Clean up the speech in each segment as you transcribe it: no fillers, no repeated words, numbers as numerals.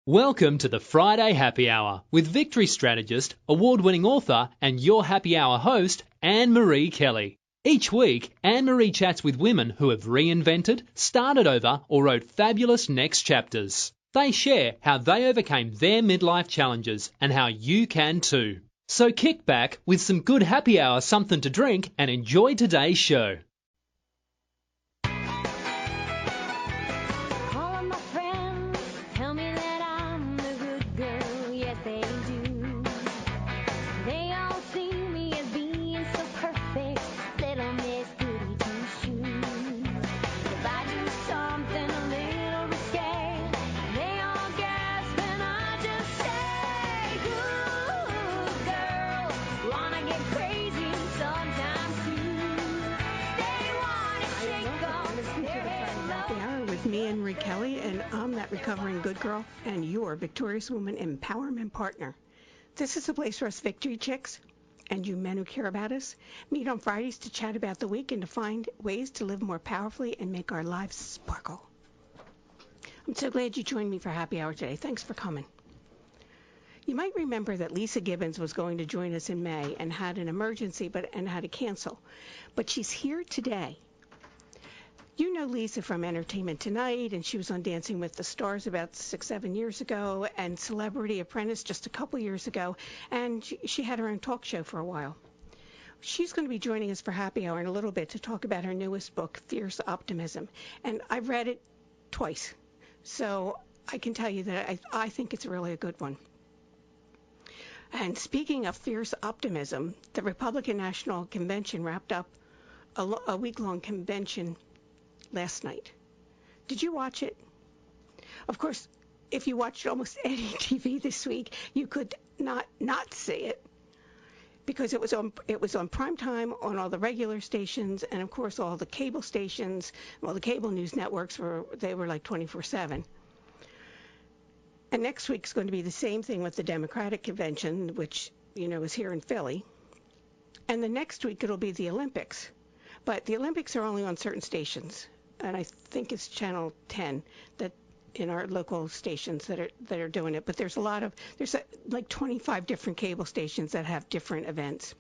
Welcome to the Friday Happy Hour with victory strategist, award-winning author and your happy hour host, Annmarie Kelly. Each week, Annmarie chats with women who have reinvented, started over or wrote fabulous next chapters. They share how they overcame their midlife challenges and how you can too. So kick back with some good happy hour something to drink and enjoy today's show. Me, Annmarie Kelly, and I'm that recovering good girl and your victorious woman empowerment partner. This is a place for us victory chicks and you men who care about us meet on Fridays to chat about the week and to find ways to live more powerfully and make our lives sparkle. I'm so glad you joined me for happy hour today. Thanks for coming. You might remember that Leeza Gibbons was going to join us in May and had an emergency and had to cancel, but she's here today. You know Leeza from Entertainment Tonight, and she was on Dancing with the Stars about 6-7 years ago, and Celebrity Apprentice just a couple years ago, and she had her own talk show for a while. She's going to be joining us for Happy Hour in a little bit to talk about her newest book, Fierce Optimism, and I've read it twice, so I can tell you that I think it's really a good one. And speaking of fierce optimism, the Republican National Convention wrapped up a week-long convention last night. Did you watch it? Of course, if you watched almost any TV this week, you could not see it because it was on prime time on all the regular stations, and of course all the cable stations, well, the cable news networks were like 24/7. And next week's going to be the same thing with the Democratic convention, which is here in Philly. And the next week it'll be the Olympics, but the Olympics are only on certain stations. And I think it's Channel 10 that in our local stations that are doing it. But there's like 25 different cable stations that have different events.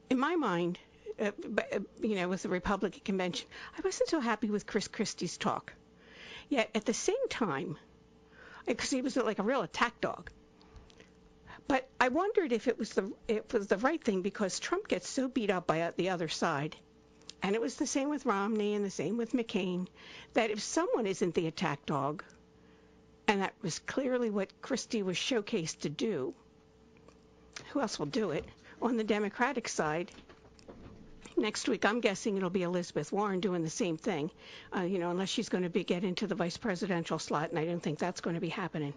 In my mind, with the Republican convention, I wasn't so happy with Chris Christie's talk. Yet at the same time, because he was like a real attack dog. But I wondered if it was the right thing because Trump gets so beat up by the other side. And it was the same with Romney and the same with McCain, that if someone isn't the attack dog, and that was clearly what Christie was showcased to do, who else will do it? On the Democratic side, next week I'm guessing it'll be Elizabeth Warren doing the same thing, unless she's going to get into the vice presidential slot, and I don't think that's going to be happening.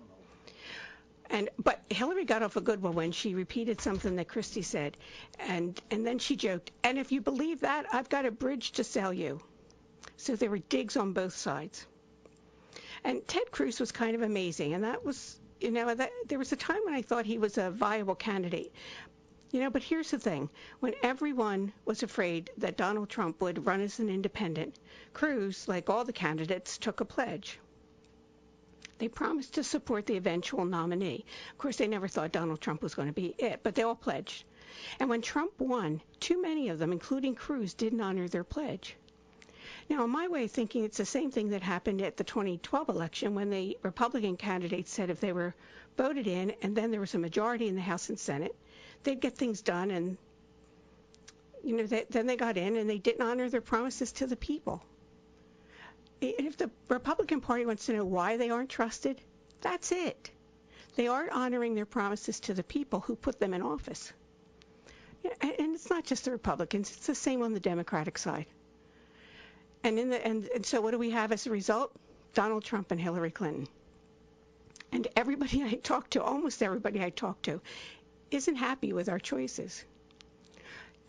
But Hillary got off a good one when she repeated something that Christie said, and then she joked, and if you believe that, I've got a bridge to sell you. So there were digs on both sides. And Ted Cruz was kind of amazing, and that was, there was a time when I thought he was a viable candidate. But here's the thing. When everyone was afraid that Donald Trump would run as an independent, Cruz, like all the candidates, took a pledge. They promised to support the eventual nominee. Of course, they never thought Donald Trump was going to be it, but they all pledged. And when Trump won, too many of them, including Cruz, didn't honor their pledge. Now, in my way of thinking, it's the same thing that happened at the 2012 election when the Republican candidates said if they were voted in and then there was a majority in the House and Senate, they'd get things done. And, then they got in and they didn't honor their promises to the people. If the Republican Party wants to know why they aren't trusted, that's it. They aren't honoring their promises to the people who put them in office. And it's not just the Republicans, it's the same on the Democratic side. And so what do we have as a result? Donald Trump and Hillary Clinton. And everybody I talk to, almost everybody I talk to, isn't happy with our choices.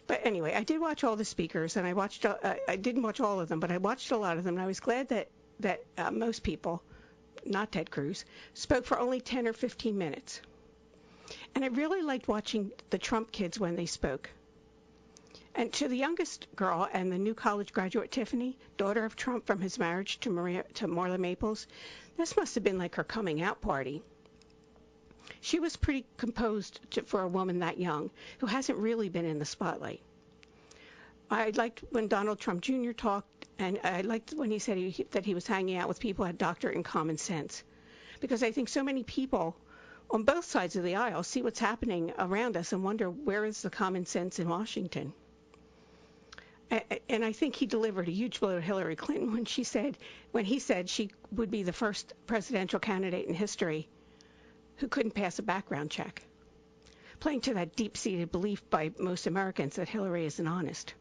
But anyway, I did watch all the speakers, and I didn't watch all of them, but I watched a lot of them, and I was glad that most people, not Ted Cruz, spoke for only 10 or 15 minutes. And I really liked watching the Trump kids when they spoke. And to the youngest girl and the new college graduate, Tiffany, daughter of Trump from his marriage to Marla Maples, this must have been like her coming out party. She was pretty composed for a woman that young, who hasn't really been in the spotlight. I liked when Donald Trump Jr. talked, and I liked when he said that he was hanging out with people who had doctorate in common sense. Because I think so many people on both sides of the aisle see what's happening around us and wonder, where is the common sense in Washington? And I think he delivered a huge blow to Hillary Clinton when he said she would be the first presidential candidate in history who couldn't pass a background check, playing to that deep-seated belief by most Americans that Hillary isn't honest.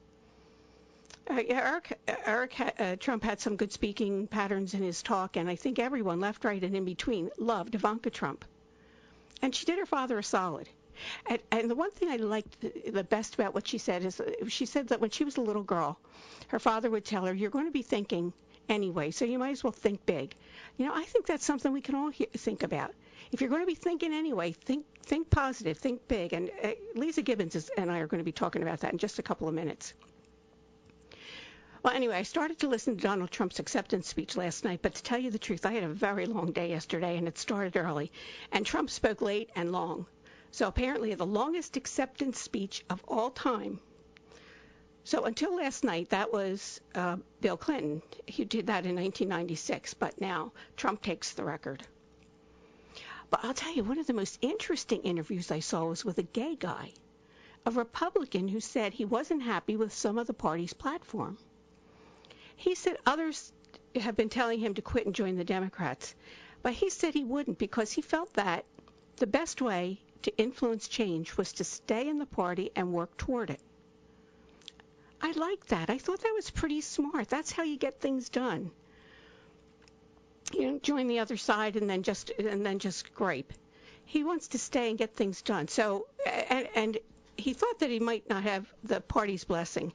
Trump had some good speaking patterns in his talk, and I think everyone, left, right, and in between, loved Ivanka Trump. And she did her father a solid. And the one thing I liked the best about what she said is she said that when she was a little girl, her father would tell her, you're going to be thinking anyway, so you might as well think big. I think that's something we can all think about. If you're going to be thinking anyway, think positive, think big. And Leeza Gibbons and I are going to be talking about that in just a couple of minutes. Well, anyway, I started to listen to Donald Trump's acceptance speech last night, but to tell you the truth, I had a very long day yesterday, and it started early. And Trump spoke late and long. So apparently the longest acceptance speech of all time. So until last night, that was Bill Clinton. He did that in 1996, but now Trump takes the record. But I'll tell you, one of the most interesting interviews I saw was with a gay guy, a Republican who said he wasn't happy with some of the party's platform. He said others have been telling him to quit and join the Democrats, but he said he wouldn't because he felt that the best way to influence change was to stay in the party and work toward it. I like that. I thought that was pretty smart. That's how you get things done. Join the other side and then just gripe. He wants to stay and get things done. So, and he thought that he might not have the party's blessing.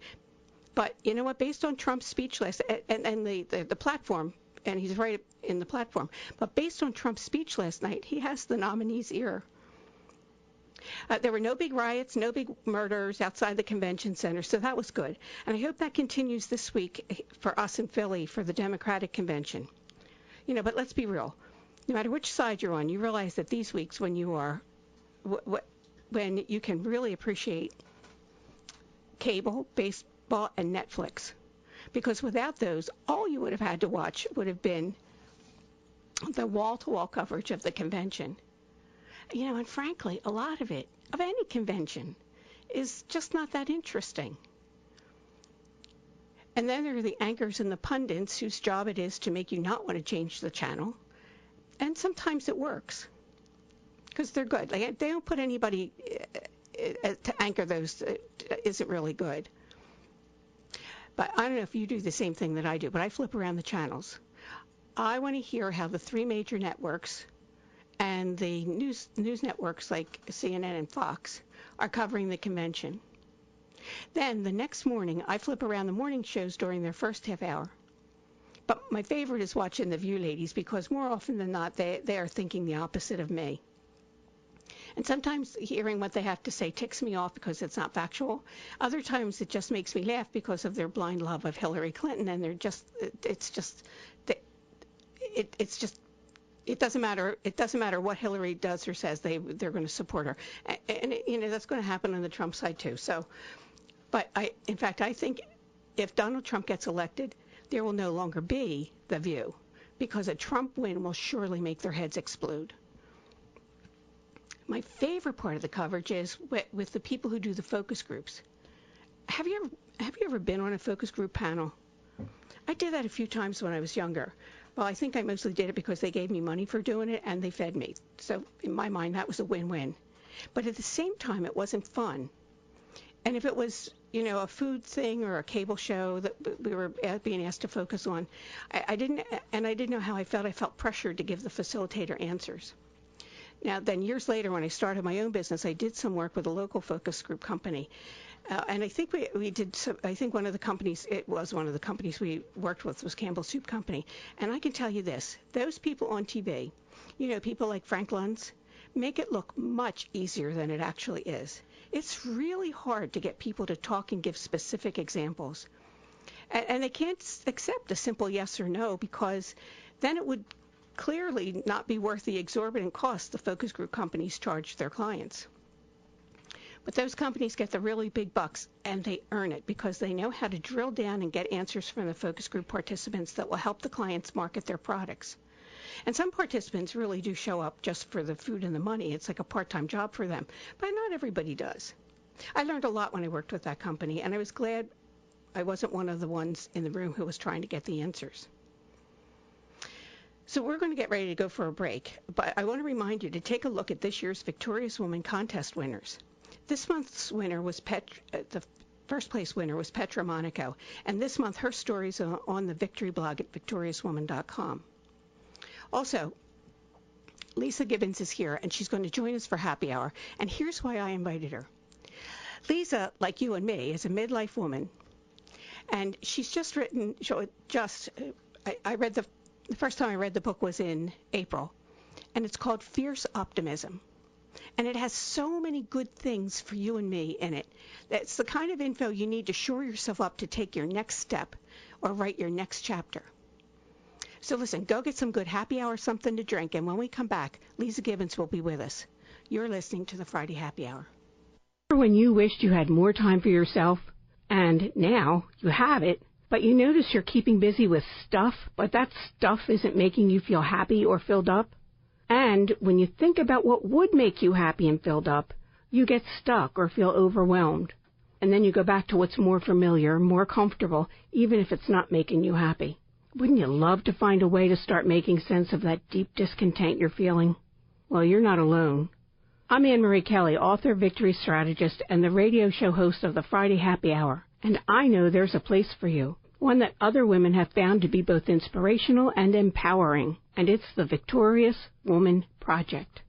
But you know what? Based on Trump's speech last and the platform, and he's right in the platform, but based on Trump's speech last night, he has the nominee's ear. There were no big riots, no big murders outside the convention center, so that was good. And I hope that continues this week for us in Philly for the Democratic convention. But let's be real. No matter which side you're on, you realize that these weeks when you can really appreciate cable, baseball, and Netflix. Because without those, all you would have had to watch would have been the wall-to-wall coverage of the convention. And frankly, a lot of it, of any convention, is just not that interesting. And then there are the anchors and the pundits whose job it is to make you not want to change the channel. And sometimes it works because they're good. They don't put anybody to anchor those that isn't really good. But I don't know if you do the same thing that I do, but I flip around the channels. I want to hear how the three major networks and the news networks like CNN and Fox are covering the convention. Then the next morning, I flip around the morning shows during their first half hour. But my favorite is watching The View ladies because more often than not, they are thinking the opposite of me. And sometimes hearing what they have to say ticks me off because it's not factual. Other times it just makes me laugh because of their blind love of Hillary Clinton, and it doesn't matter. It doesn't matter what Hillary does or says. They're going to support her, and that's going to happen on the Trump side too. So, but in fact, I think if Donald Trump gets elected, there will no longer be The View because a Trump win will surely make their heads explode. My favorite part of the coverage is with the people who do the focus groups. Have you ever been on a focus group panel? I did that a few times when I was younger. Well, I think I mostly did it because they gave me money for doing it and they fed me. So in my mind, that was a win-win. But at the same time, it wasn't fun. And if it was, a food thing or a cable show that we were being asked to focus on, I didn't know how I felt. I felt pressured to give the facilitator answers. Now, then years later, when I started my own business, I did some work with a local focus group company. And I think we did some, I think one of the companies we worked with was Campbell Soup Company. And I can tell you this, those people on TV, people like Frank Luntz, make it look much easier than it actually is. It's really hard to get people to talk and give specific examples. And they can't accept a simple yes or no, because then it would clearly not be worth the exorbitant costs the focus group companies charge their clients. But those companies get the really big bucks, and they earn it because they know how to drill down and get answers from the focus group participants that will help the clients market their products. And some participants really do show up just for the food and the money. It's like a part-time job for them. But not everybody does. I learned a lot when I worked with that company, and I was glad I wasn't one of the ones in the room who was trying to get the answers. So we're going to get ready to go for a break, but I want to remind you to take a look at this year's Victorious Woman contest winners. This month's winner was the first place winner was Petra Monaco, and this month her stories are on the Victory blog at victoriouswoman.com. Also, Leeza Gibbons is here, and she's going to join us for happy hour, and here's why I invited her. Leeza, like you and me, is a midlife woman, and she's just written, I read the first time I read the book was in April, and it's called Fierce Optimism. And it has so many good things for you and me in it. That's the kind of info you need to shore yourself up to take your next step or write your next chapter. So listen, go get some good happy hour, something to drink, and when we come back, Leeza Gibbons will be with us. You're listening to the Friday Happy Hour. When you wished you had more time for yourself, and now you have it, but you notice you're keeping busy with stuff, but that stuff isn't making you feel happy or filled up? And when you think about what would make you happy and filled up, you get stuck or feel overwhelmed. And then you go back to what's more familiar, more comfortable, even if it's not making you happy. Wouldn't you love to find a way to start making sense of that deep discontent you're feeling? Well, you're not alone. I'm Annmarie Kelly, author, victory strategist, and the radio show host of the Friday Happy Hour. And I know there's a place for you, one that other women have found to be both inspirational and empowering, and it's the Victorious Woman Project.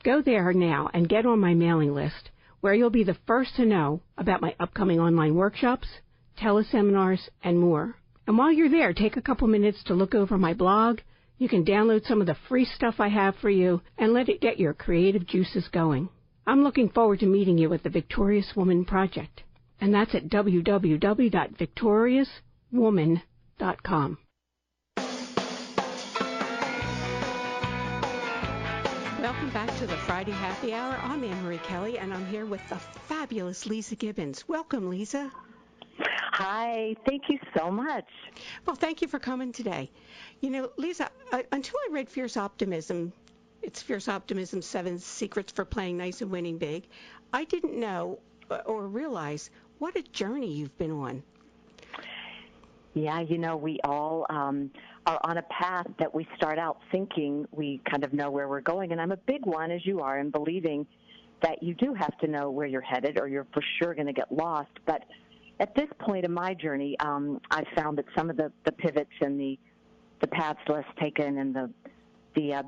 Go there now and get on my mailing list, where you'll be the first to know about my upcoming online workshops, teleseminars, and more. And while you're there, take a couple minutes to look over my blog. You can download some of the free stuff I have for you and let it get your creative juices going. I'm looking forward to meeting you at the Victorious Woman Project, and that's at www.victoriouswoman.com. Welcome back to the Friday Happy Hour. I'm Annmarie Kelly, and I'm here with the fabulous Leeza Gibbons. Welcome, Leeza. Hi, thank you so much. Well, thank you for coming today. You know, Leeza, until I read Fierce Optimism, it's Fierce Optimism, 7 Secrets for Playing Nice and Winning Big, I didn't know or realize what a journey you've been on. Yeah, you know, we all are on a path that we start out thinking we kind of know where we're going. And I'm a big one, as you are, in believing that you do have to know where you're headed or you're for sure going to get lost. But at this point in my journey, I've found that some of the pivots and the paths less taken and the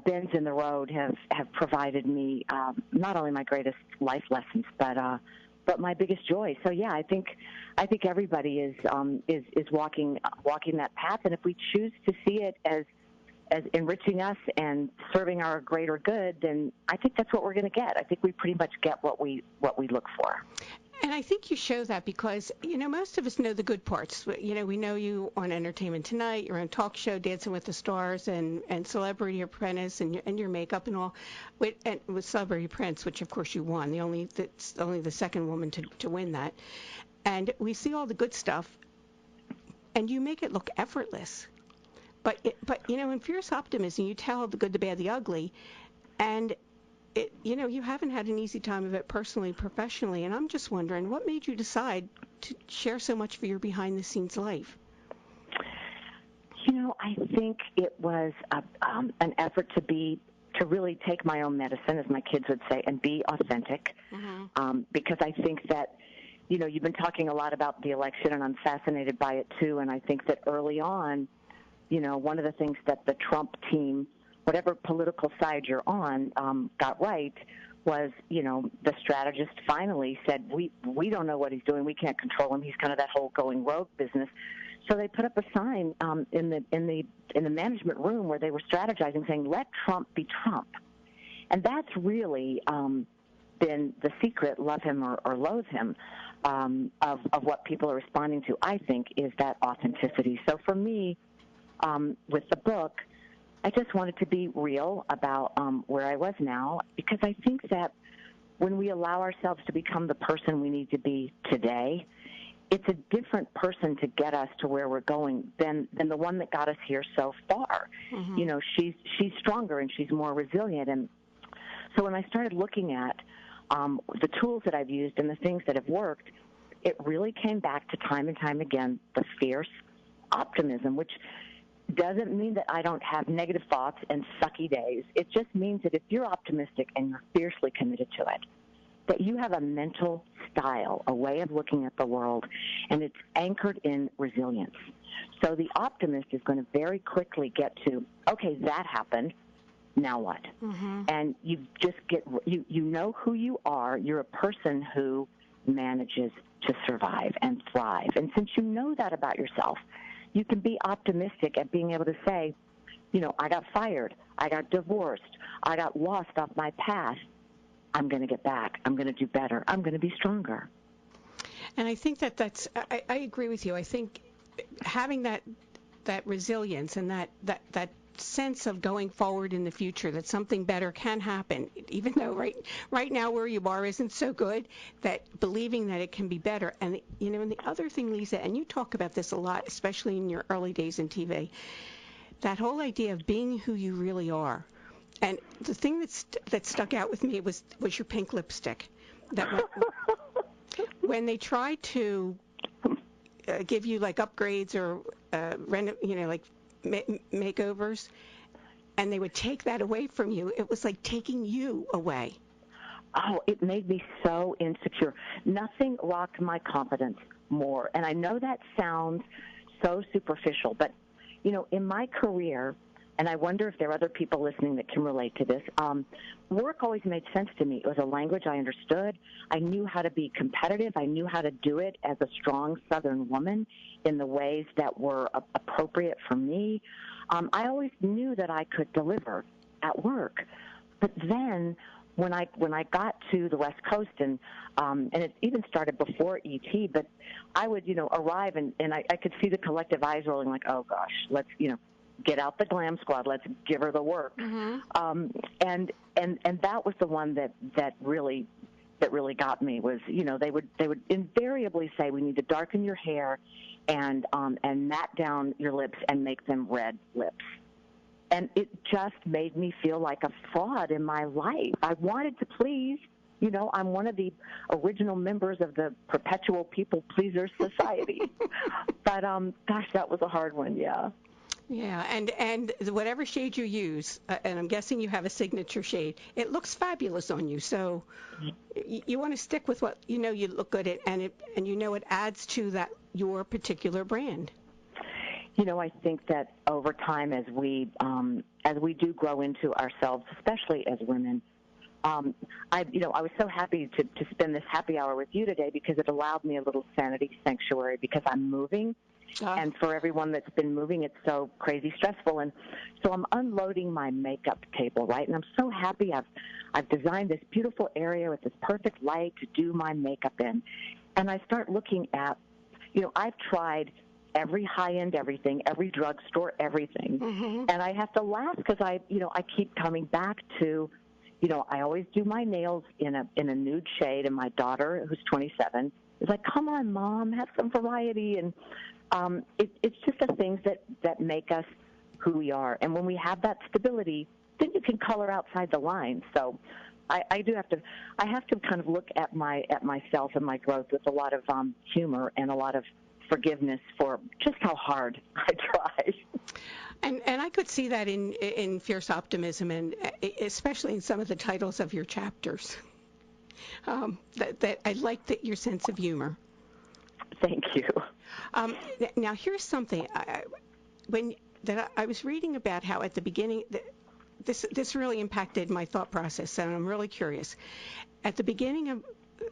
bends in the road have provided me not only my greatest life lessons, but my biggest joy. So yeah, I think everybody is walking that path, and if we choose to see it as enriching us and serving our greater good, then I think that's what we're going to get. I think we pretty much get what we look for. And I think you show that because, you know, most of us know the good parts. You know, we know you on Entertainment Tonight, your own talk show, Dancing with the Stars, and Celebrity Apprentice, and your makeup and all. With Celebrity Apprentice, which of course you won, that's only the second woman to win that. And we see all the good stuff, and you make it look effortless. But you know, in Fierce Optimism, you tell the good, the bad, the ugly, and you know, you haven't had an easy time of it personally, professionally, and I'm just wondering, what made you decide to share so much of your behind-the-scenes life? You know, I think it was an effort to really take my own medicine, as my kids would say, and be authentic, because I think that, you know, you've been talking a lot about the election, and I'm fascinated by it, too, and I think that early on, you know, one of the things that the Trump team, whatever political side you're on, got right was, you know, the strategist finally said, we don't know what he's doing. We can't control him. He's kind of that whole going rogue business. So they put up a sign in the management room where they were strategizing, saying, "Let Trump be Trump." And that's really been the secret, love him or loathe him, of what people are responding to, I think, is that authenticity. So for me, with the book, I just wanted to be real about where I was now, because I think that when we allow ourselves to become the person we need to be today, it's a different person to get us to where we're going than the one that got us here so far. Mm-hmm. You know, she's stronger and she's more resilient. And so when I started looking at the tools that I've used and the things that have worked, it really came back to time and time again the fierce optimism, which doesn't mean that I don't have negative thoughts and sucky days. It just means that if you're optimistic and you're fiercely committed to it, that you have a mental style, a way of looking at the world, and it's anchored in resilience. So the optimist is going to very quickly get to, okay, that happened, now what? Mm-hmm. And you just you know who you are. You're a person who manages to survive and thrive. And since you know that about yourself, you can be optimistic at being able to say, you know, I got fired, I got divorced, I got lost off my path. I'm going to get back. I'm going to do better. I'm going to be stronger. And I think I agree with you. I think having that resilience and that sense of going forward in the future, that something better can happen, even though right now where you are isn't so good, that believing that it can be better. And, you know, and the other thing, Leeza, and you talk about this a lot, especially in your early days in TV, that whole idea of being who you really are. And the thing that stuck out with me was your pink lipstick. That when they tried to give you like upgrades or like makeovers, and they would take that away from you, it was like taking you away. Oh, it made me so insecure. Nothing rocked my confidence more. And I know that sounds so superficial, but, you know, in my career, and I wonder if there are other people listening that can relate to this, work always made sense to me. It was a language I understood. I knew how to be competitive. I knew how to do it as a strong Southern woman in the ways that were appropriate for me. I always knew that I could deliver at work. But then when I got to the West Coast, and it even started before ET, but I would, you know, arrive and I could see the collective eyes rolling like, oh gosh, let's, you know, get out the glam squad, let's give her the work. Mm-hmm. And that was the one that really got me, was, you know, they would invariably say, we need to darken your hair and matte down your lips and make them red lips. And it just made me feel like a fraud in my life. I wanted to please. You know, I'm one of the original members of the Perpetual People Pleaser Society. But, gosh, that was a hard one, yeah. Yeah, and whatever shade you use, and I'm guessing you have a signature shade, it looks fabulous on you. So you want to stick with what you know you look good at, and you know it adds to that your particular brand. You know, I think that over time, as we do grow into ourselves, especially as women, I was so happy to spend this happy hour with you today, because it allowed me a little sanity sanctuary, because I'm moving. And for everyone that's been moving, it's so crazy stressful. And so I'm unloading my makeup table, right? And I'm so happy I've designed this beautiful area with this perfect light to do my makeup in. And I start looking at, you know, I've tried every high-end everything, every drugstore everything. Mm-hmm. And I have to laugh, because I keep coming back to, you know, I always do my nails in a nude shade, and my daughter, who's 27, is like, come on, Mom, have some variety. And it's just the things that make us who we are. And when we have that stability, then you can color outside the lines. So I have to kind of look at myself and my growth with a lot of humor and a lot of forgiveness for just how hard I try. And I could see that in Fierce Optimism, and especially in some of the titles of your chapters. That I like your sense of humor. Thank you. Now, here's something. I was reading about how at the beginning, this really impacted my thought process, and I'm really curious. At the beginning of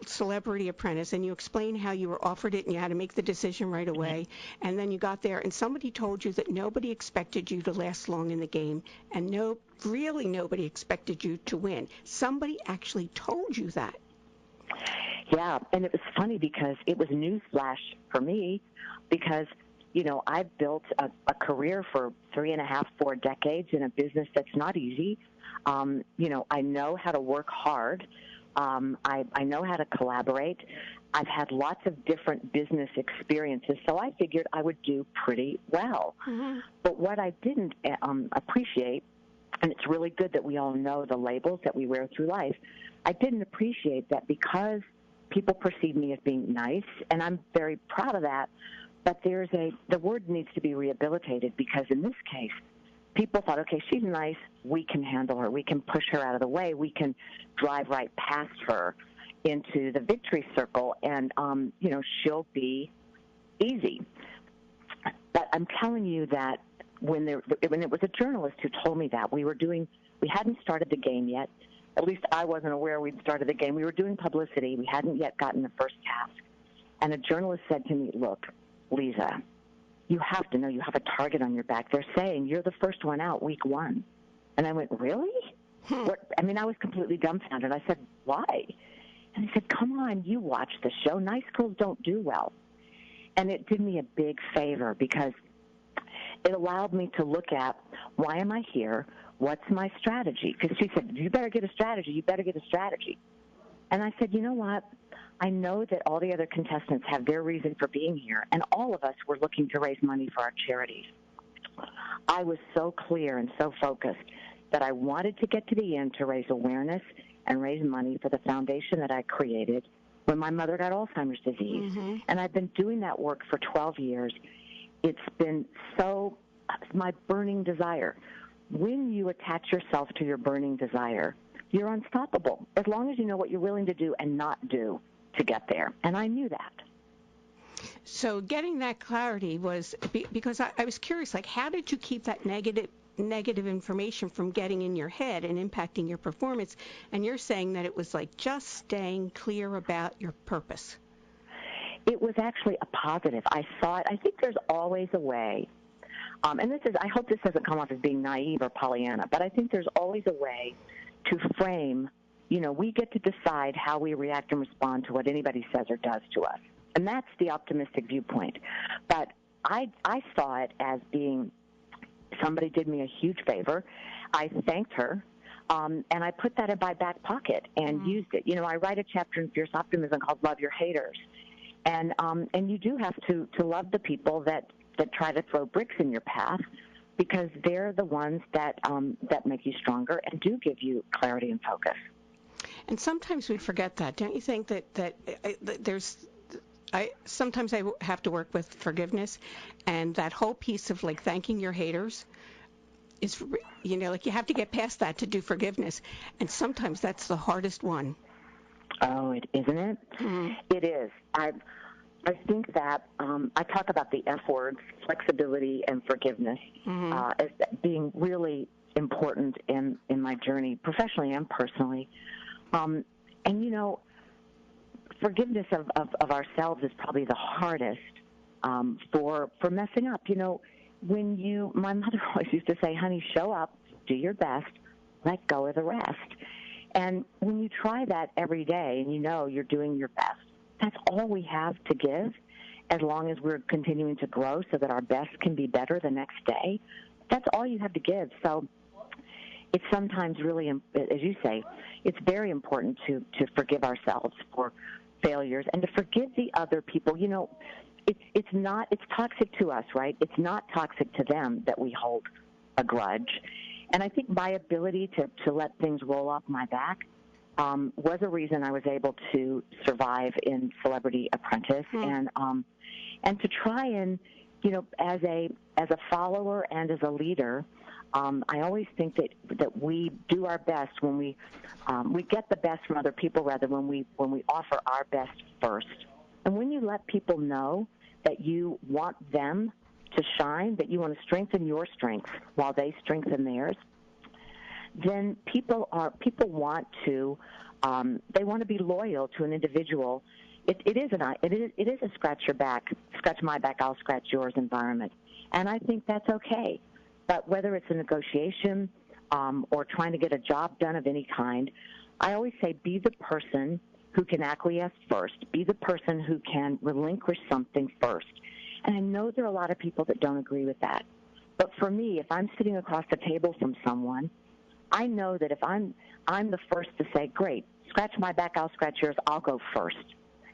Celebrity Apprentice, and you explained how you were offered it and you had to make the decision right away, and then you got there and somebody told you that nobody expected you to last long in the game, and really nobody expected you to win. Somebody actually told you that. Yeah, and it was funny because it was newsflash for me because, I've built a career for 3.5, 4 decades in a business that's not easy. I know how to work hard. I know how to collaborate. I've had lots of different business experiences, so I figured I would do pretty well. Mm-hmm. But what I didn't appreciate, and it's really good that we all know the labels that we wear through life, I didn't appreciate that because people perceive me as being nice, and I'm very proud of that, but the word needs to be rehabilitated because in this case, people thought, okay, she's nice, we can handle her, we can push her out of the way, we can drive right past her into the victory circle, and, she'll be easy. But I'm telling you that when it was a journalist who told me that, we hadn't started the game yet. At least I wasn't aware we'd started the game. We were doing publicity. We hadn't yet gotten the first task. And a journalist said to me, look, Leeza, you have to know you have a target on your back. They're saying you're the first one out week 1. And I went, really? I was completely dumbfounded. I said, why? And he said, come on, you watch the show. Nice girls don't do well. And it did me a big favor because it allowed me to look at, why am I here? What's my strategy? Because she said, you better get a strategy. You better get a strategy. And I said, you know what? I know that all the other contestants have their reason for being here, and all of us were looking to raise money for our charities. I was so clear and so focused that I wanted to get to the end to raise awareness and raise money for the foundation that I created when my mother got Alzheimer's disease. Mm-hmm. And I've been doing that work for 12 years. It's been my burning desire. When you attach yourself to your burning desire, you're unstoppable, as long as you know what you're willing to do and not do to get there. And I knew that. So getting that clarity was because I was curious, how did you keep that negative information from getting in your head and impacting your performance? And you're saying that it was just staying clear about your purpose. It was actually a positive. I think there's always a way. And I hope this doesn't come off as being naive or Pollyanna, but I think there's always a way to frame, we get to decide how we react and respond to what anybody says or does to us. And that's the optimistic viewpoint. But I saw it as being somebody did me a huge favor. I thanked her, and I put that in my back pocket and used it. I write a chapter in Fierce Optimism called Love Your Haters. And you do have to love the people that try to throw bricks in your path, because they're the ones that make you stronger and do give you clarity and focus. And sometimes we forget that. Don't you think that sometimes I have to work with forgiveness, and that whole piece of thanking your haters is, you have to get past that to do forgiveness. And sometimes that's the hardest one. Oh, isn't it? Mm-hmm. It is. I think that I talk about the F words, flexibility and forgiveness, as being really important in my journey, professionally and personally. And, forgiveness of ourselves is probably the hardest for messing up. My mother always used to say, honey, show up, do your best, let go of the rest. And when you try that every day and you're doing your best, that's all we have to give, as long as we're continuing to grow so that our best can be better the next day. That's all you have to give. So it's sometimes really, as you say, it's very important to forgive ourselves for failures and to forgive the other people. It's toxic to us, right? It's not toxic to them that we hold a grudge. And I think my ability to let things roll off my back was a reason I was able to survive in Celebrity Apprentice, and to try and, as a follower and as a leader, I always think that we do our best when we get the best from other people, rather when we offer our best first. And when you let people know that you want them to shine, that you want to strengthen your strengths while they strengthen theirs, then people want to They want to be loyal to an individual. It is a scratch my back, I'll scratch yours environment. And I think that's okay. But whether it's a negotiation or trying to get a job done of any kind, I always say be the person who can acquiesce first. Be the person who can relinquish something first. And I know there are a lot of people that don't agree with that. But for me, if I'm sitting across the table from someone, I know that if I'm the first to say, great, scratch my back, I'll scratch yours, I'll go first.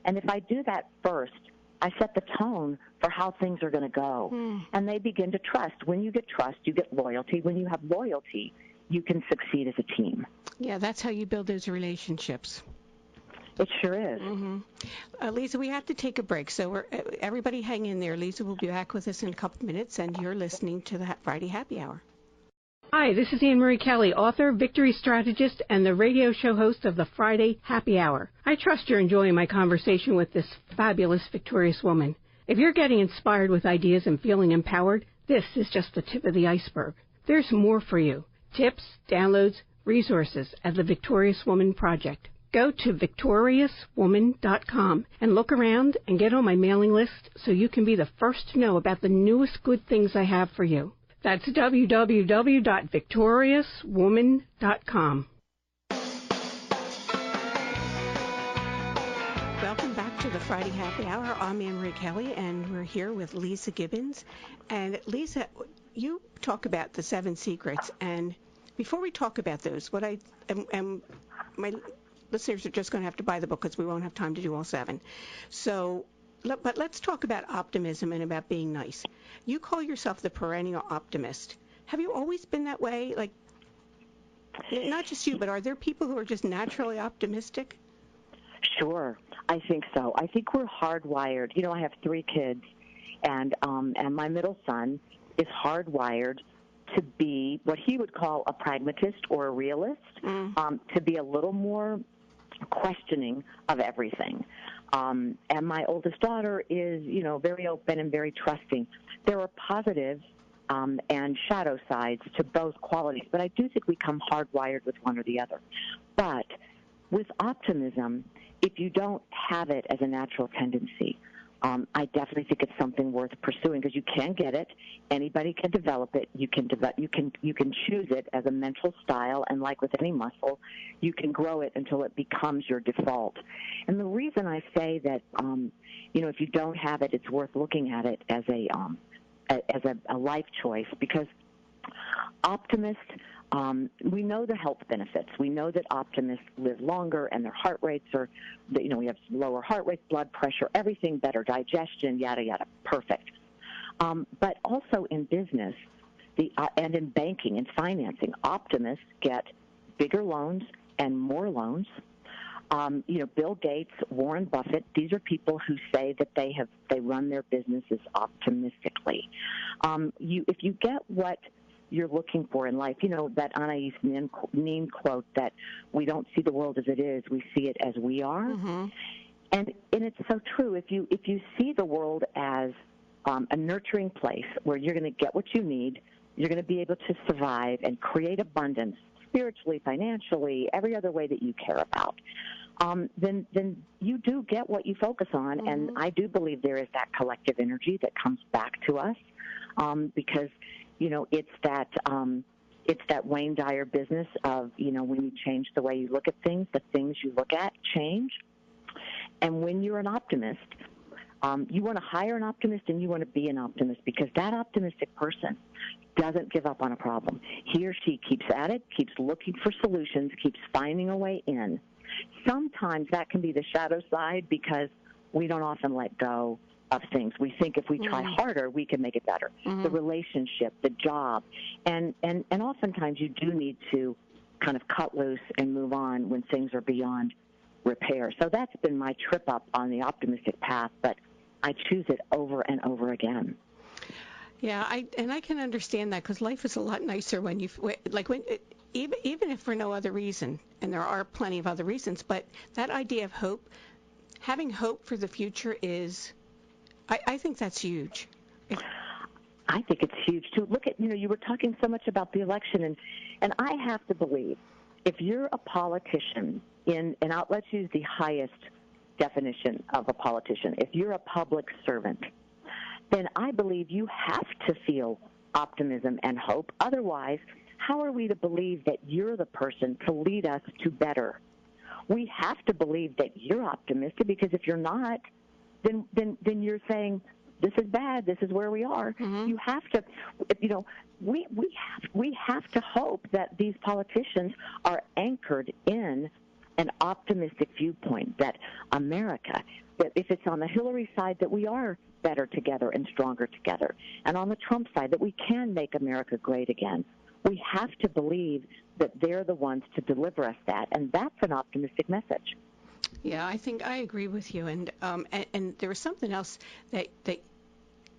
And if I do that first, I set the tone for how things are going to go. And they begin to trust. When you get trust, you get loyalty. When you have loyalty, you can succeed as a team. Yeah, that's how you build those relationships. It sure is. Leeza, we have to take a break, so everybody hang in there. Leeza will be back with us in a couple minutes, and you're listening to the Friday Happy Hour. Hi, this is Annmarie Kelly, author, victory strategist, and the radio show host of the Friday Happy Hour. I trust you're enjoying my conversation with this fabulous, victorious woman. If you're getting inspired with ideas and feeling empowered, this is just the tip of the iceberg. There's more for you. Tips, downloads, resources at the Victorious Woman Project. Go to victoriouswoman.com and look around and get on my mailing list so you can be the first to know about the newest good things I have for you. That's www.victoriouswoman.com. Welcome back to the Friday Happy Hour. I'm Annmarie Kelly, and we're here with Leeza Gibbons. And Leeza, you talk about the 7 secrets, and before we talk about those, what I am my listeners are just going to have to buy the book because we won't have time to do all 7. But let's talk about optimism and about being nice. You call yourself the perennial optimist. Have you always been that way? Like, not just you, but are there people who are just naturally optimistic? Sure, I think so. I think we're hardwired. You know, I have 3 kids, and my middle son is hardwired to be what he would call a pragmatist or a realist, to be a little more questioning of everything. And my oldest daughter is, very open and very trusting. There are positives and shadow sides to both qualities, but I do think we come hardwired with one or the other. But with optimism, if you don't have it as a natural tendency, I definitely think it's something worth pursuing because you can get it. Anybody can develop it. You can choose it as a mental style, and like with any muscle, you can grow it until it becomes your default. And the reason I say that, if you don't have it, it's worth looking at it as a life choice, because optimists, we know the health benefits. We know that optimists live longer and their heart rates are, we have lower heart rates, blood pressure, everything better, digestion, yada, yada, perfect. But also in business and in banking and financing, optimists get bigger loans and more loans. Bill Gates, Warren Buffett, these are people who say that they run their businesses optimistically. If you get what you're looking for in life, that Anais Nin quote that we don't see the world as it is, we see it as we are. And it's so true. If you see the world as a nurturing place where you're going to get what you need, you're going to be able to survive and create abundance spiritually, financially, every other way that you care about, then you do get what you focus on. And I do believe there is that collective energy that comes back to us because it's that Wayne Dyer business of, when you change the way you look at things, the things you look at change. And when you're an optimist, you want to hire an optimist and you want to be an optimist, because that optimistic person doesn't give up on a problem. He or she keeps at it, keeps looking for solutions, keeps finding a way in. Sometimes that can be the shadow side because we don't often let go of things. We think if we try harder, we can make it better. The relationship, the job, and oftentimes you do need to kind of cut loose and move on when things are beyond repair. So that's been my trip up on the optimistic path, but I choose it over and over again. Yeah, I can understand that, because life is a lot nicer when even if for no other reason, and there are plenty of other reasons, but that idea of hope, having hope for the future is, I think that's huge. I think it's huge too. Look at, you were talking so much about the election, and I have to believe, if you're a politician, let's use the highest definition of a politician. If you're a public servant, then I believe you have to feel optimism and hope. Otherwise, how are we to believe that you're the person to lead us to better? We have to believe that you're optimistic, because if you're not, then you're saying, this is bad, this is where we are. Mm-hmm. You have to, we have to hope that these politicians are anchored in an optimistic viewpoint, that America, that if it's on the Hillary side, that we are better together and stronger together, and on the Trump side, that we can make America great again. We have to believe that they're the ones to deliver us that, and that's an optimistic message. Yeah, I think I agree with you. And there was something else that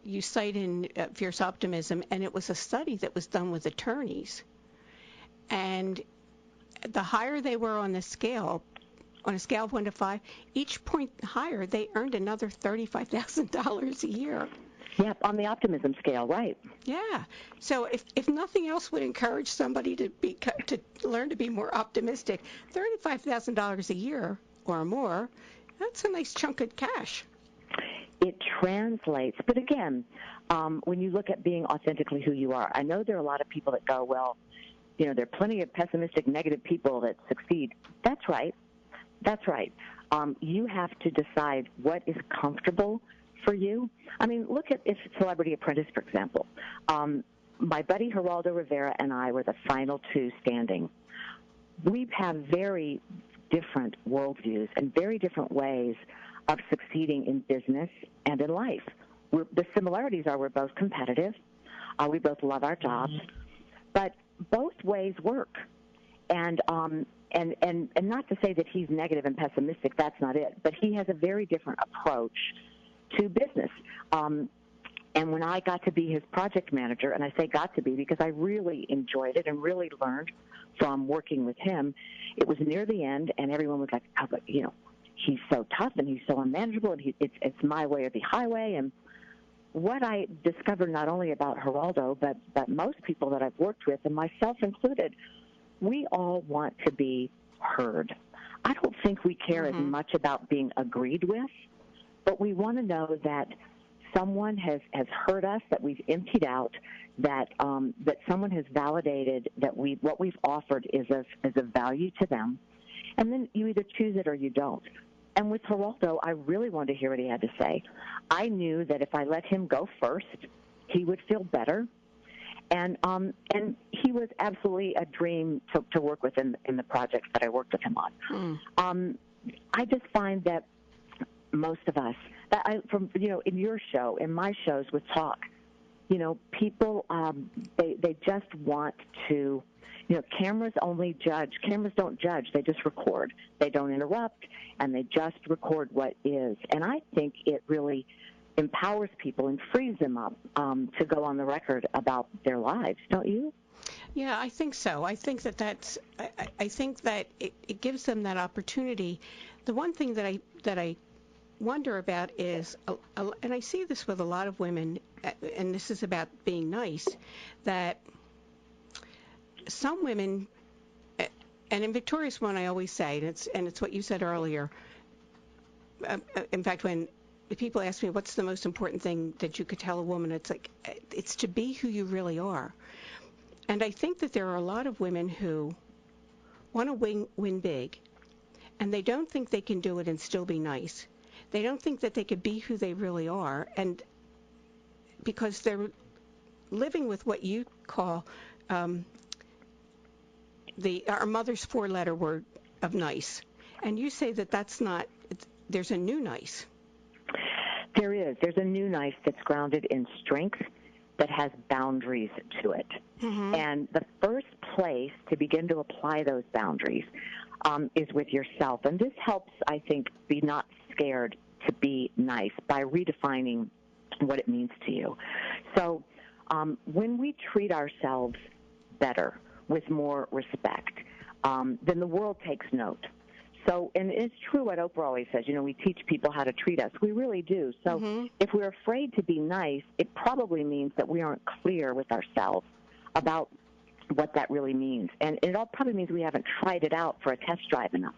you cite in Fierce Optimism, and it was a study that was done with attorneys. And the higher they were on a scale of 1 to 5, each point higher, they earned another $35,000 a year. Yep, on the optimism scale, right. Yeah. So if nothing else would encourage somebody to learn to be more optimistic, $35,000 a year or more, that's a nice chunk of cash. It translates. But again, when you look at being authentically who you are, I know there are a lot of people that go, well, there are plenty of pessimistic, negative people that succeed. That's right. That's right. You have to decide what is comfortable for you. I mean, look at Celebrity Apprentice, for example. My buddy Geraldo Rivera and I were the final two standing. We have very different worldviews and very different ways of succeeding in business and in life. The similarities are we're both competitive. We both love our jobs. But both ways work. And not to say that he's negative and pessimistic, that's not it. But he has a very different approach to business. And when I got to be his project manager, and I say got to be because I really enjoyed it and really learned from working with him, it was near the end, and everyone was like, oh, he's so tough and he's so unmanageable, and it's my way or the highway. And what I discovered not only about Geraldo, but most people that I've worked with, and myself included, we all want to be heard. I don't think we care as much about being agreed with, but we want to know that someone has heard us, that we've emptied out, that someone has validated that what we've offered is of value to them, and then you either choose it or you don't. And with Geraldo, I really wanted to hear what he had to say. I knew that if I let him go first, he would feel better, and he was absolutely a dream to work with in the projects that I worked with him on. I just find that most of us, in your show, in my shows with Talk, people, they just want to, cameras don't judge, they just record. They don't interrupt, and they just record what is. And I think it really empowers people and frees them up to go on the record about their lives, don't you? Yeah, I think so. I think I think that it gives them that opportunity. The one thing that I wonder about is, and I see this with a lot of women, and this is about being nice, that some women, and in Victoria's one I always say, and it's what you said earlier. In fact, when people ask me what's the most important thing that you could tell a woman, it's like, it's to be who you really are. And I think that there are a lot of women who want to win big, and they don't think they can do it and still be nice. They don't think that they could be who they really are, and because they're living with what you call our mother's 4-letter word of nice. And you say that that's not, there's a new nice. There is. There's a new nice that's grounded in strength, that has boundaries to it. Mm-hmm. And the first place to begin to apply those boundaries is with yourself. And this helps, I think, be not scared to be nice by redefining what it means to you. So when we treat ourselves better, with more respect, then the world takes note. So, and it's true what Oprah always says, we teach people how to treat us. We really do. So if we're afraid to be nice, it probably means that we aren't clear with ourselves about what that really means. And it all probably means we haven't tried it out for a test drive enough.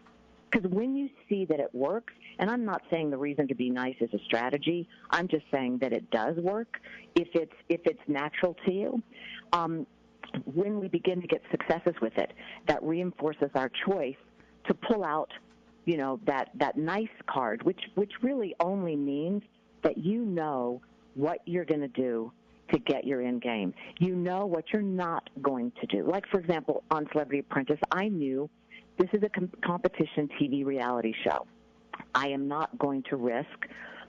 Because when you see that it works, and I'm not saying the reason to be nice is a strategy, I'm just saying that it does work if it's natural to you. When we begin to get successes with it, that reinforces our choice to pull out, that nice card, which really only means that you know what you're going to do to get your end game. You know what you're not going to do. Like, for example, on Celebrity Apprentice, I knew this is a competition TV reality show. I am not going to risk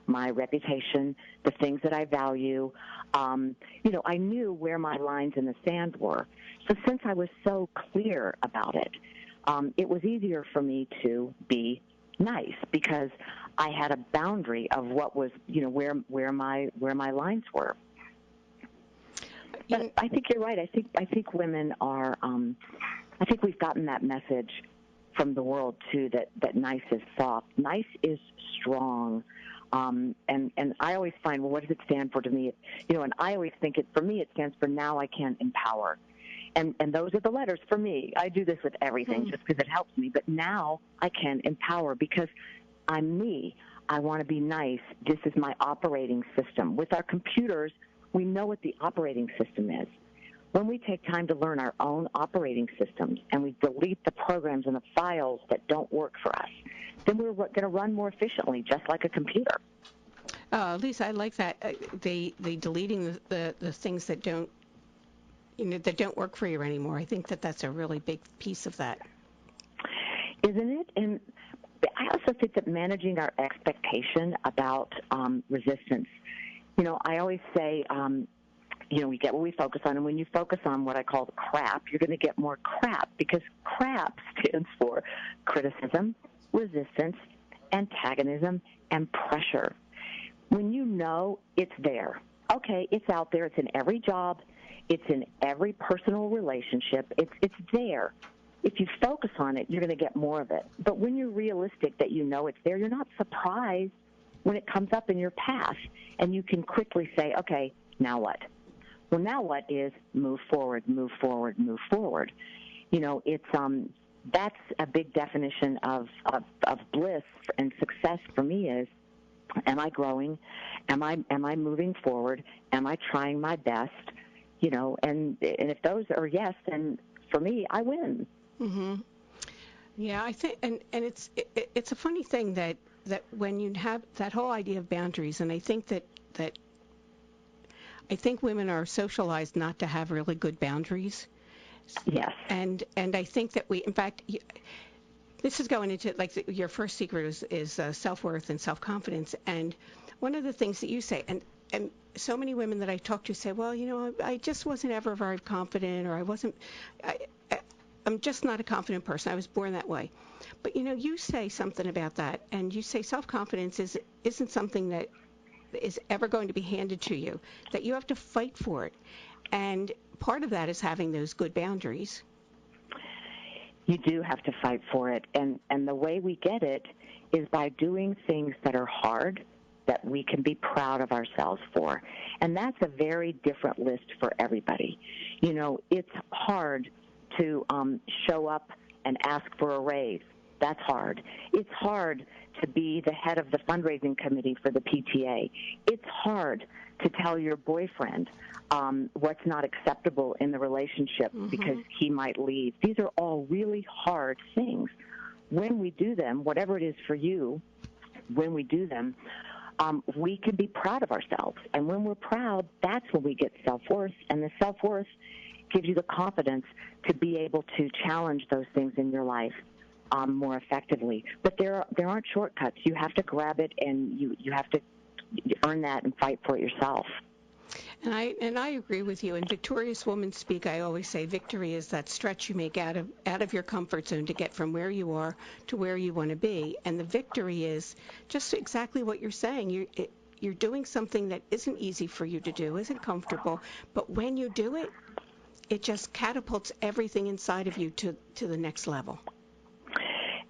my reputation, the things that I value. I knew where my lines in the sand were. So since I was so clear about it, it was easier for me to be nice because I had a boundary of what was, where my lines were. But I think you're right. I think women are. I think we've gotten that message from the world too that nice is soft, nice is strong, and I always find, well, what does it stand for to me? And I always think for me it stands for now I can empower, and those are the letters for me. I do this with everything just because it helps me. But now I can empower because I'm me. I want to be nice. This is my operating system. With our computers, we know what the operating system is. When we take time to learn our own operating systems and we delete the programs and the files that don't work for us, then we're going to run more efficiently, just like a computer. Leeza, I like that. The deleting the things that don't work for you anymore. I think that's a really big piece of that. Isn't it? And I also think that managing our expectation about resistance. I always say, we get what we focus on, and when you focus on what I call the crap, you're going to get more crap, because crap stands for criticism, resistance, antagonism, and pressure. When you know it's there, okay, it's out there, it's in every job, it's in every personal relationship, it's there. If you focus on it, you're going to get more of it. But when you're realistic that you know it's there, you're not surprised when it comes up in your path, and you can quickly say, okay, now what? Well, now what is move forward, move forward, move forward. It's that's a big definition of bliss and success for me is, am I growing? Am I moving forward? Am I trying my best? And if those are yes, then for me, I win. Mm-hmm. Yeah, I think, and it's a funny thing that when you have that whole idea of boundaries, and I think that women are socialized not to have really good boundaries. Yes. And I think that in fact, this is going into, like, your first secret is self-worth and self-confidence. And one of the things that you say, and so many women that I talk to say, well, I just wasn't ever very confident, or I'm just not a confident person. I was born that way. But, you say something about that, and you say self-confidence isn't something that is ever going to be handed to you, that you have to fight for it. And part of that is having those good boundaries. You do have to fight for it. And the way we get it is by doing things that are hard, that we can be proud of ourselves for. And that's a very different list for everybody. It's hard to show up and ask for a raise. That's hard. It's hard to be the head of the fundraising committee for the PTA. It's hard to tell your boyfriend what's not acceptable in the relationship because he might leave. These are all really hard things. When we do them, whatever it is for you, when we do them, we can be proud of ourselves. And when we're proud, that's when we get self-worth. And the self-worth gives you the confidence to be able to challenge those things in your life more effectively. But there aren't shortcuts. You have to grab it, and you have to earn that and fight for it yourself. And I agree with you. In Victorious Women Speak, I always say victory is that stretch you make out of your comfort zone to get from where you are to where you want to be. And the victory is just exactly what you're saying. You're doing something that isn't easy for you to do, isn't comfortable, but when you do it, it just catapults everything inside of you to the next level.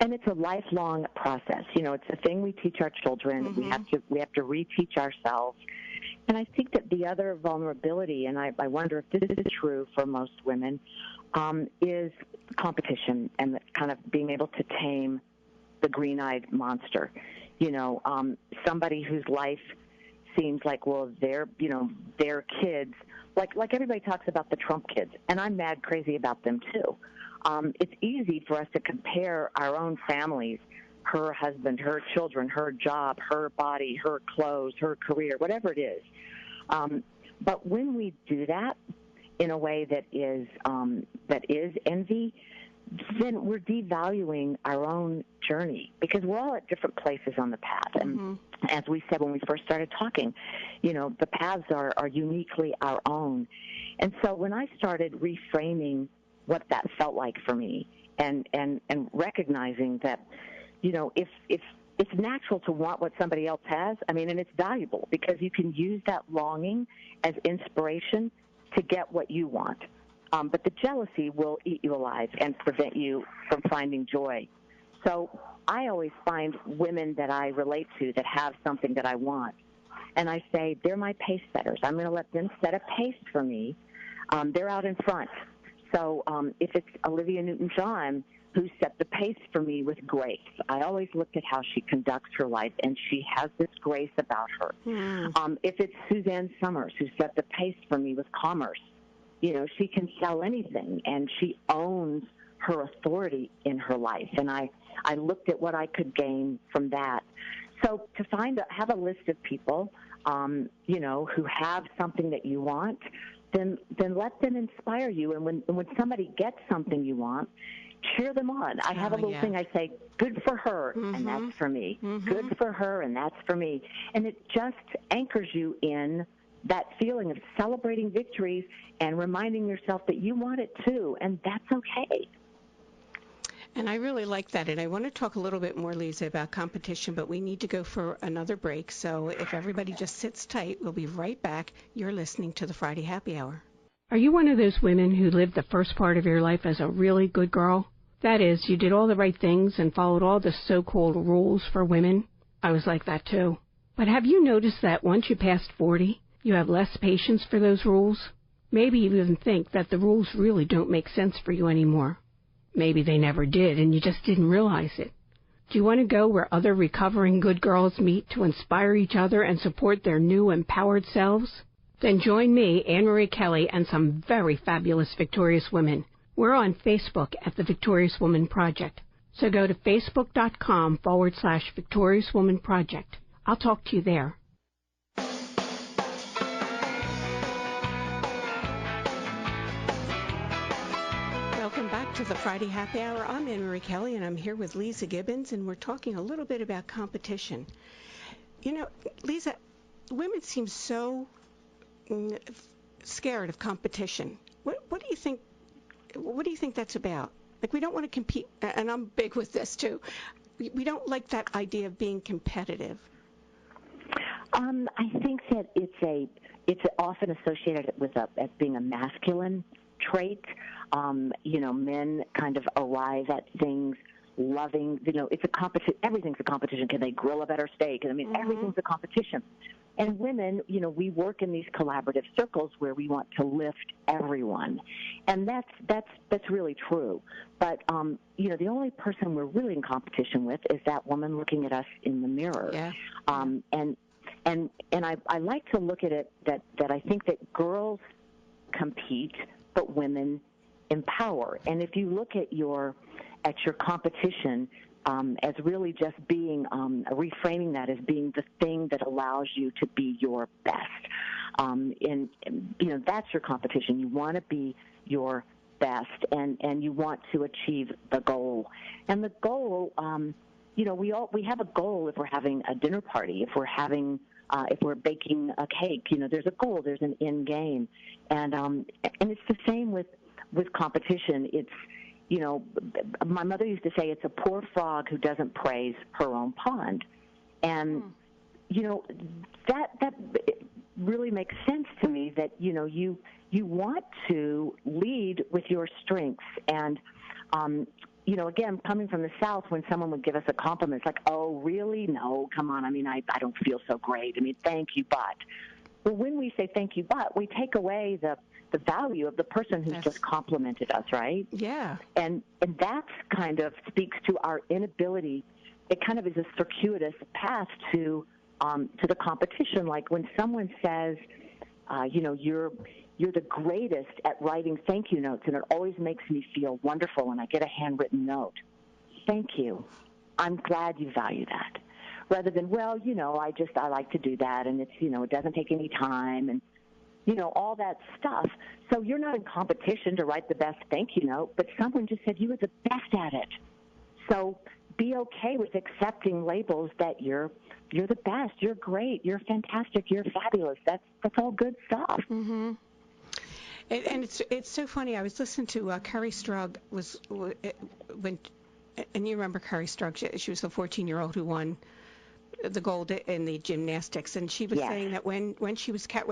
And it's a lifelong process. It's a thing we teach our children. We have to reteach ourselves. And I think that the other vulnerability, and I wonder if this is true for most women, is competition and kind of being able to tame the green-eyed monster. Somebody whose life seems like, well, their kids, like everybody talks about the Trump kids, and I'm mad crazy about them too. It's easy for us to compare our own families, her husband, her children, her job, her body, her clothes, her career, whatever it is. But when we do that in a way that is envy, then we're devaluing our own journey, because we're all at different places on the path. And as we said when we first started talking, the paths are uniquely our own. And so when I started reframing what that felt like for me and recognizing that, if it's natural to want what somebody else has, and it's valuable because you can use that longing as inspiration to get what you want. But the jealousy will eat you alive and prevent you from finding joy. So I always find women that I relate to that have something that I want, and I say, they're my pace setters. I'm going to let them set a pace for me. They're out in front. So if it's Olivia Newton-John who set the pace for me with grace, I always looked at how she conducts her life, and she has this grace about her. If it's Suzanne Summers who set the pace for me with commerce, she can sell anything, and she owns her authority in her life. And I looked at what I could gain from that. So to have a list of people, who have something that you want, then let them inspire you. And when somebody gets something you want, cheer them on. I have a little thing I say, good for her, and that's for me. Good for her, and that's for me. And it just anchors you in that feeling of celebrating victories and reminding yourself that you want it too, and that's okay. And I really like that. And I want to talk a little bit more, Leeza, about competition, but we need to go for another break. So if everybody just sits tight, we'll be right back. You're listening to the Friday Happy Hour. Are you one of those women who lived the first part of your life as a really good girl? That is, you did all the right things and followed all the so-called rules for women? I was like that too. But have you noticed that once you passed 40, you have less patience for those rules? Maybe you even think that the rules really don't make sense for you anymore. Maybe they never did and you just didn't realize it. Do you want to go where other recovering good girls meet to inspire each other and support their new empowered selves? Then join me, Annmarie Kelly, and some very fabulous victorious women. We're on Facebook at the Victorious Woman Project. So go to facebook.com/Victorious Woman Project. I'll talk to you there. Welcome back to the Friday Happy Hour. I'm Annmarie Kelly, and I'm here with Leeza Gibbons, and we're talking a little bit about competition. Leeza, women seem so scared of competition. What do you think? What do you think that's about? Like, we don't want to compete, and I'm big with this too. We don't like that idea of being competitive. I think that it's often associated with as being a masculine trait. Men kind of arrive at things loving. It's a competition. Everything's a competition. Can they grill a better steak? Everything's a competition. And women, we work in these collaborative circles where we want to lift everyone, and that's really true. But the only person we're really in competition with is that woman looking at us in the mirror. Yeah. And I like to look at it that I think that girls compete, but women empower. And if you look at your competition as really just being reframing that as being the thing that allows you to be your best, that's your competition. You want to be your best, and you want to achieve the goal. And the goal, we have a goal if we're having a dinner party, if we're baking a cake. There's a goal, there's an end game, and it's the same with competition. It's my mother used to say it's a poor frog who doesn't praise her own pond, and that really makes sense to me. That you want to lead with your strengths, and again, coming from the South, when someone would give us a compliment, it's like, oh, really? No, come on. I don't feel so great. Thank you, but. Well, when we say thank you, but, we take away the the value of the person who's just complimented us, right? Yeah. And that kind of speaks to our inability. It kind of is a circuitous path to the competition. Like when someone says, you're the greatest at writing thank you notes, and it always makes me feel wonderful when I get a handwritten note. Thank you. I'm glad you value that. Rather than, well, I like to do that, and it's, it doesn't take any time, and, all that stuff. So you're not in competition to write the best thank you note, but someone just said you were the best at it. So be okay with accepting labels that you're the best, you're great, you're fantastic, you're fabulous. That's all good stuff. Mm-hmm. And it's so funny. I was listening to Carrie Strug and you remember Carrie Strug? She was the 14-year-old who won the gold in the gymnastics, and she was saying that when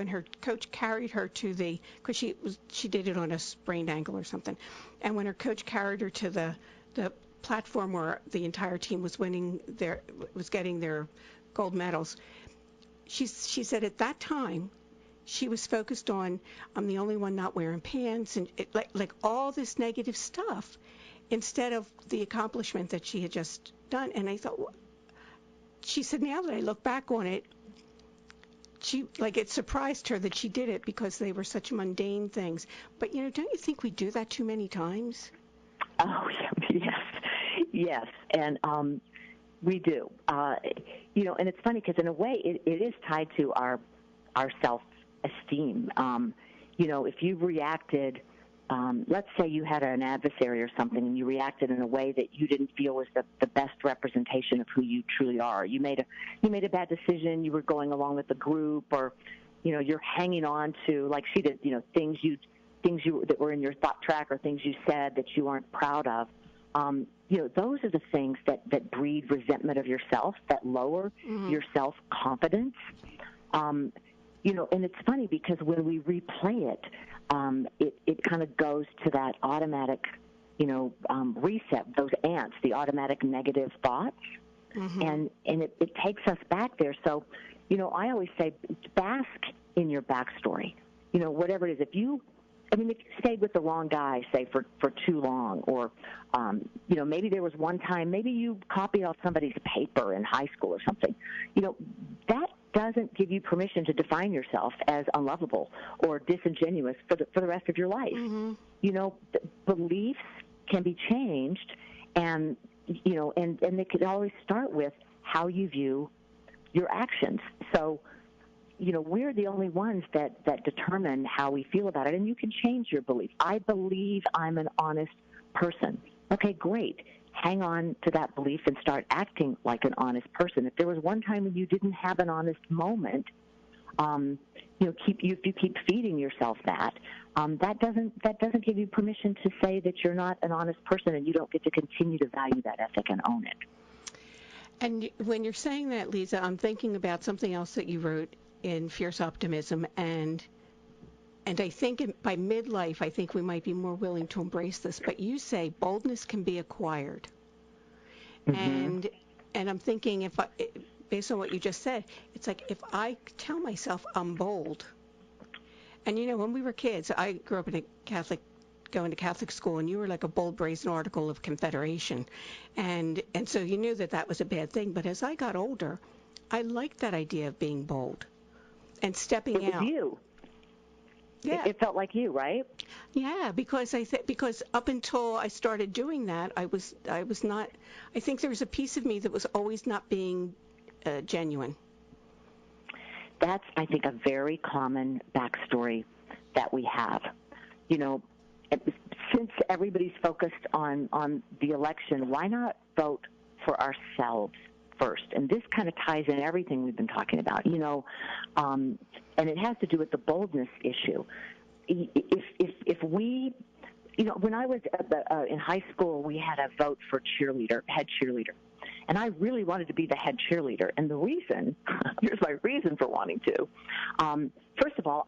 her coach carried her to because she did it on a sprained ankle or something, and when her coach carried her to the platform where the entire team was getting their gold medals, she said at that time she was focused on, I'm the only one not wearing pants, and like all this negative stuff, instead of the accomplishment that she had just done. And I thought, she said, now that I look back on it, it surprised her that she did it because they were such mundane things. But, don't you think we do that too many times? Oh, yes. And we do. And it's funny because in a way it is tied to our self-esteem. If you reacted, let's say you had an adversary or something and you reacted in a way that you didn't feel was the best representation of who you truly are. You made a bad decision, you were going along with the group, or, you're hanging on to, like she did, things that were in your thought track or things you said that you aren't proud of. Those are the things that breed resentment of yourself, that lower your self-confidence. And it's funny because when we replay it, it kind of goes to that automatic, reset, those ants, the automatic negative thoughts, and it takes us back there. So, I always say, bask in your backstory, whatever it is. If you stayed with the wrong guy, say, for too long, or, maybe there was one time, maybe you copied off somebody's paper in high school or something, that doesn't give you permission to define yourself as unlovable or disingenuous for the rest of your life. Beliefs can be changed, and they could always start with how you view your actions. So, we're the only ones that determine how we feel about it, and you can change your belief. I believe I'm an honest person. Okay, great. Hang on to that belief and start acting like an honest person. If there was one time when you didn't have an honest moment, if you keep feeding yourself that doesn't give you permission to say that you're not an honest person, and you don't get to continue to value that ethic and own it. And when you're saying that, Leeza, I'm thinking about something else that you wrote in Fierce Optimism, and I think by midlife, I think we might be more willing to embrace this. But you say boldness can be acquired, and I'm thinking, based on what you just said, it's like if I tell myself I'm bold, and when we were kids, I grew up in going to Catholic school, and you were like a bold, brazen article of Confederation, and so you knew that was a bad thing. But as I got older, I liked that idea of being bold and stepping out. It was you. Yeah. It felt like you, right? Yeah, because because up until I started doing that, I was not. I think there was a piece of me that was always not being genuine. That's, I think, a very common backstory that we have. Since everybody's focused on the election, why not vote for ourselves first? And this kind of ties in everything we've been talking about, and it has to do with the boldness issue. If we, when I was in high school, we had a vote for head cheerleader. And I really wanted to be the head cheerleader. And the reason, here's my reason for wanting to. First of all,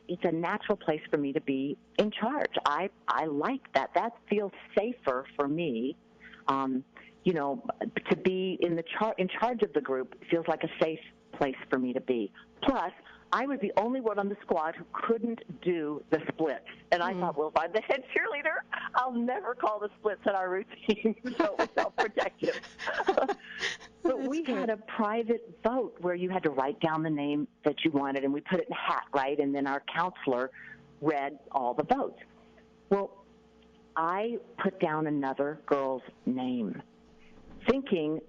it's a natural place for me to be in charge. I like that. That feels safer for me. To be in charge of the group feels like a safe place for me to be. Plus, I was the only one on the squad who couldn't do the splits. And I thought, well, if I'm the head cheerleader, I'll never call the splits in our routine, so it was self-protective. But we had a private vote where you had to write down the name that you wanted, and we put it in a hat, right? And then our counselor read all the votes. Well, I put down another girl's name, thinking,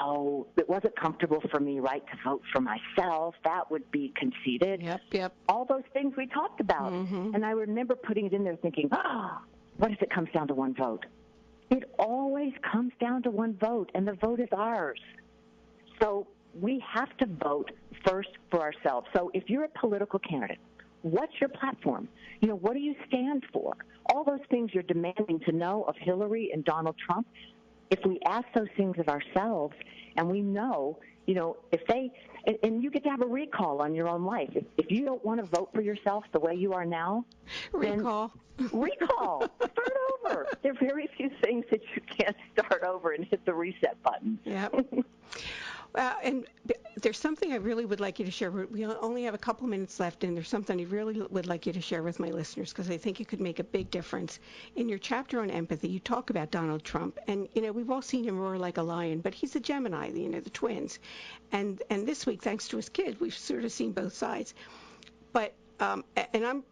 oh, it wasn't comfortable for me, right, to vote for myself. That would be conceited. Yep. All those things we talked about. And I remember putting it in there thinking, what if it comes down to one vote? It always comes down to one vote, and the vote is ours. So we have to vote first for ourselves. So if you're a political candidate, what's your platform? What do you stand for? All those things you're demanding to know of Hillary and Donald Trump, if we ask those things of ourselves and we know, if they, and you get to have a recall on your own life. If you don't want to vote for yourself the way you are now, Recall. Start over. There are very few things that you can't start over and hit the reset button. Yep. And there's something I really would like you to share. We only have a couple minutes left, and there's something I really would like you to share with my listeners because I think it could make a big difference. In your chapter on empathy, you talk about Donald Trump, and we've all seen him roar like a lion, but he's a Gemini, the twins. And this week, thanks to his kid, we've sort of seen both sides. But I'm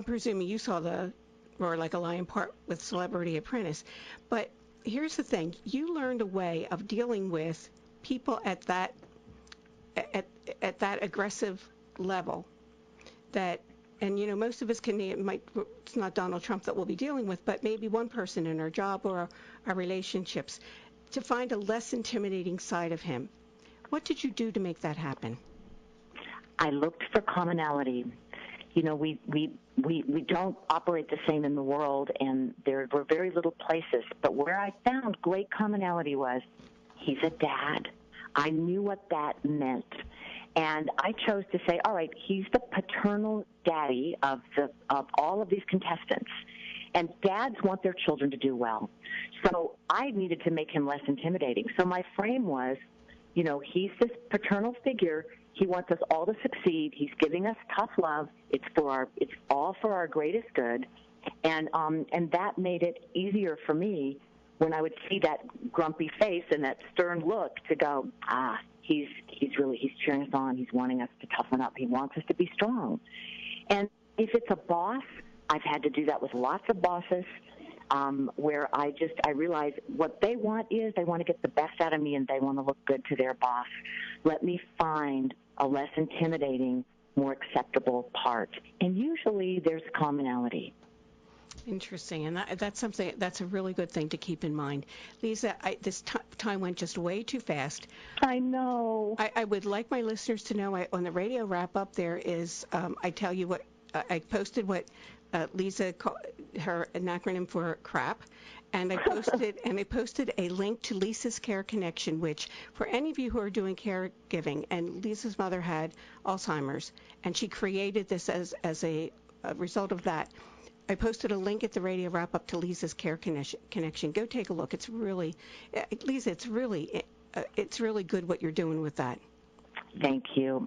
presuming you saw the roar like a lion part with Celebrity Apprentice. But here's the thing: you learned a way of dealing with people at that aggressive level and most of us it's not Donald Trump that we'll be dealing with, but maybe one person in our job or our relationships, to find a less intimidating side of him. What did you do to make that happen? I looked for commonality. We don't operate the same in the world, and there were very little places, but where I found great commonality was, he's a dad. I knew what that meant. And I chose to say, all right, he's the paternal daddy of all of these contestants. And dads want their children to do well. So I needed to make him less intimidating. So my frame was, he's this paternal figure. He wants us all to succeed. He's giving us tough love. It's all for our greatest good. And that made it easier for me when I would see that grumpy face and that stern look to go, he's cheering us on. He's wanting us to toughen up. He wants us to be strong. And if it's a boss, I've had to do that with lots of bosses, where I realize what they want is they want to get the best out of me and they want to look good to their boss. Let me find a less intimidating, more acceptable part. And usually there's commonality. Interesting, and that's a really good thing to keep in mind. Leeza, this time went just way too fast. I know. I would like my listeners to know, on the radio wrap-up there is, I tell you what, I posted what Leeza called her an acronym for crap, and I posted a link to Lisa's Care Connection, which for any of you who are doing caregiving, and Lisa's mother had Alzheimer's, and she created this as a result of that. I posted a link at the radio wrap-up to Lisa's Care Connection. Go take a look. It's really, Leeza, it's really good what you're doing with that. Thank you.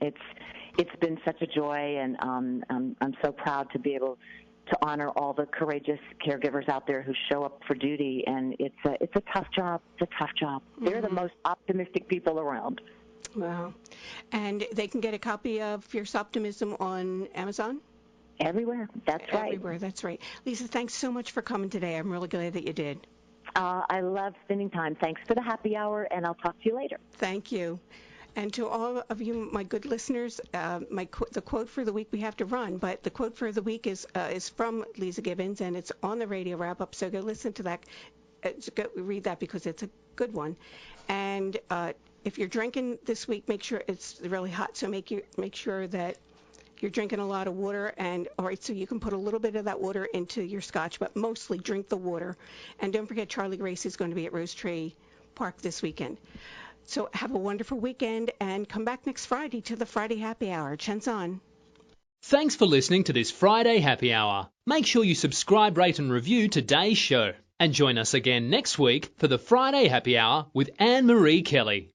It's been such a joy, and I'm so proud to be able to honor all the courageous caregivers out there who show up for duty. And it's a tough job. It's a tough job. They're the most optimistic people around. Wow. And they can get a copy of Fierce Optimism on Amazon? Everywhere. That's right. Everywhere. That's right. Leeza, thanks so much for coming today. I'm really glad that you did. I love spending time. Thanks for the happy hour, and I'll talk to you later. Thank you. And to all of you, my good listeners, the quote for the week, we have to run, but the quote for the week is from Leeza Gibbons, and it's on the radio wrap-up, so go listen to that. Go read that because it's a good one. And if you're drinking this week, make sure it's really hot, so make sure that you're drinking a lot of water, and all right, so you can put a little bit of that water into your scotch, but mostly drink the water. And don't forget, Charlie Grace is going to be at Rose Tree Park this weekend. So have a wonderful weekend, and come back next Friday to the Friday Happy Hour. Chance on. Thanks for listening to this Friday Happy Hour. Make sure you subscribe, rate and review today's show. And join us again next week for the Friday Happy Hour with Annmarie Kelly.